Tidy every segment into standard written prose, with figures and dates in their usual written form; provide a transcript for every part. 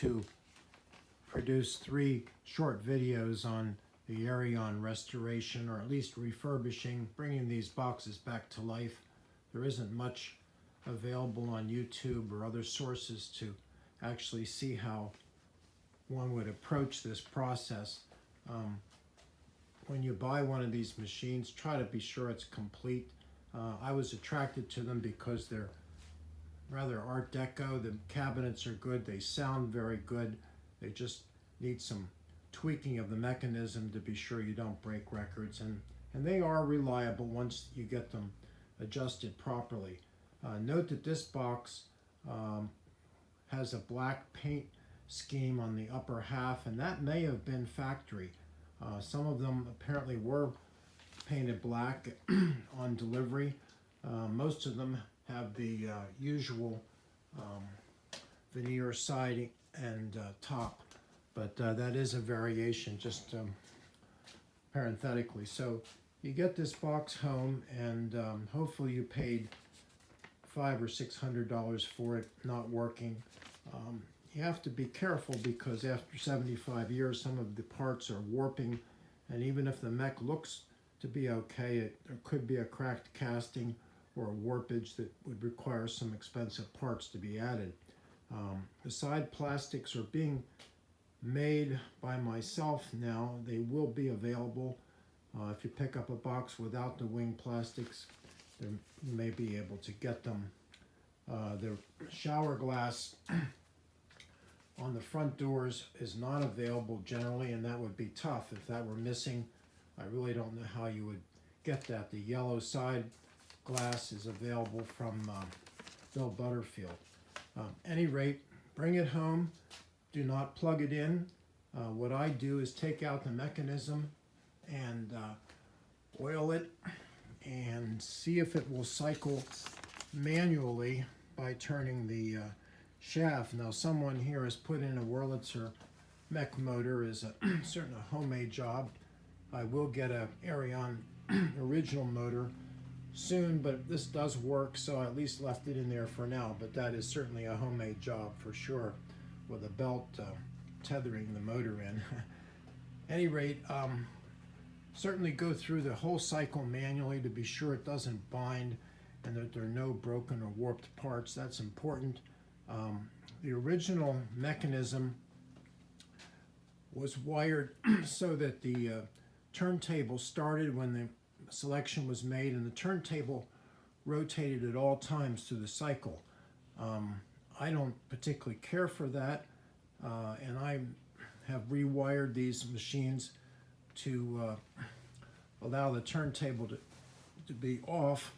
to produce 3 short videos on the Aireon restoration, or at least refurbishing, bringing these boxes back to life. There isn't much available on YouTube or other sources to actually see how one would approach this process. When you buy one of these machines, try to be sure it's complete. I was attracted to them because they're rather Art Deco. The cabinets are good. They sound very good. They just need some tweaking of the mechanism to be sure you don't break records. And they are reliable once you get them adjusted properly. Note that this box has a black paint scheme on the upper half, and that may have been factory. Some of them apparently were painted black on delivery. Most of them have the usual veneer siding and top, but that is a variation, just parenthetically. So you get this box home, and hopefully you paid $500 or $600 for it not working. You have to be careful because after 75 years, some of the parts are warping, and even if the mech looks to be okay, there could be a cracked casting or a warpage that would require some expensive parts to be added. The side plastics are being made by myself now. They will be available. If you pick up a box without the wing plastics, then you may be able to get them. The shower glass on the front doors is not available generally, and that would be tough. If that were missing, I really don't know how you would get that. The yellow side glass is available from Bill Butterfield. Any rate, bring it home. Do not plug it in. What I do is take out the mechanism and oil it and see if it will cycle manually by turning the shaft. Now, someone here has put in a Wurlitzer mech motor. Is certainly a homemade job. I will get a Aireon original motor soon, but this does work, so I at least left it in there for now. But that is certainly a homemade job for sure, with a belt tethering the motor in. Any rate, certainly go through the whole cycle manually to be sure it doesn't bind and that there are no broken or warped parts. That's important. The original mechanism was wired so that the turntable started when the selection was made, and the turntable rotated at all times through the cycle. I don't particularly care for that, and I have rewired these machines to allow the turntable to be off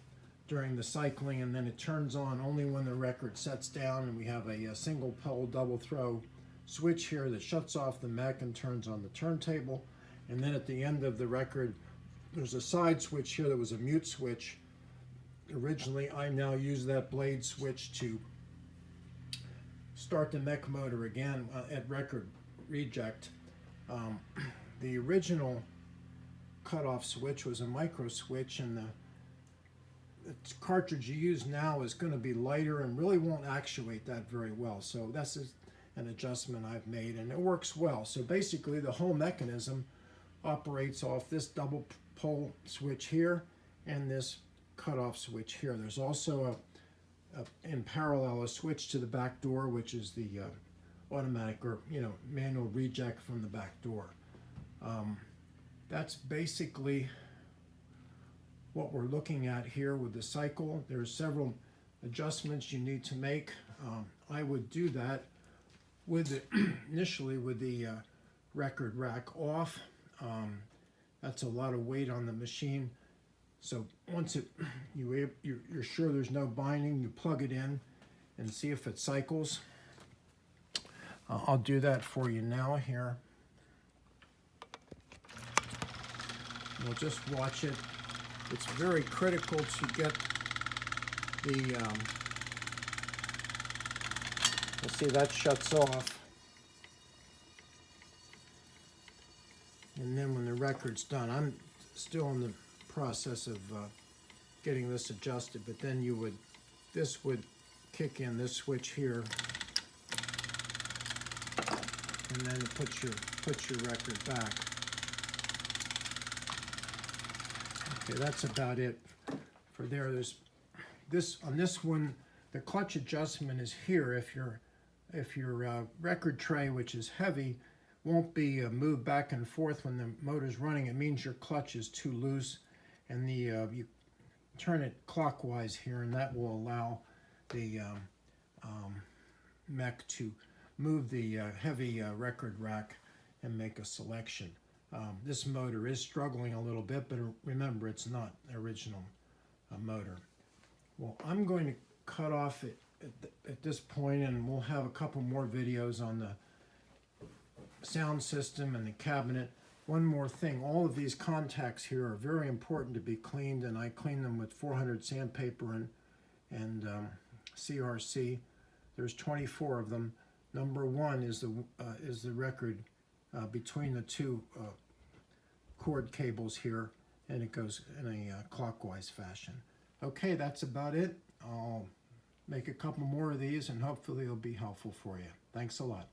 during the cycling, and then it turns on only when the record sets down, and we have a single pole double throw switch here that shuts off the mech and turns on the turntable. And then at the end of the record, there's a side switch here that was a mute switch. Originally, I now use that blade switch to start the mech motor again at record reject. The original cutoff switch was a micro switch, and the cartridge you use now is going to be lighter and really won't actuate that very well. So this is an adjustment I've made, and it works well. So basically, the whole mechanism operates off this double pole switch here and this cutoff switch here. There's also in parallel a switch to the back door, which is the automatic or manual reject from the back door. That's basically what we're looking at here with the cycle. There's several adjustments you need to make. I would do that with initially with the record rack off. That's a lot of weight on the machine. So once you're sure there's no binding, you plug it in and see if it cycles. I'll do that for you now here. We'll just watch it. It's very critical to get the, let's see, that shuts off. And then when the record's done, I'm still in the process of getting this adjusted, but then this would kick in this switch here. and then it puts your record back. Okay, that's about it for there. There's this on this one. The clutch adjustment is here. If your record tray, which is heavy, won't be moved back and forth when the motor's running, it means your clutch is too loose, and you turn it clockwise here, and that will allow the mech to move the heavy record rack and make a selection. This motor is struggling a little bit, but remember, it's not the original motor. Well, I'm going to cut off at this point, and we'll have a couple more videos on the sound system and the cabinet. One more thing, all of these contacts here are very important to be cleaned, and I clean them with 400 sandpaper and CRC. There's 24 of them. Number one is the record between the two cord cables here, and it goes in a clockwise fashion. Okay, that's about it. I'll make a couple more of these, and hopefully it'll be helpful for you. Thanks a lot.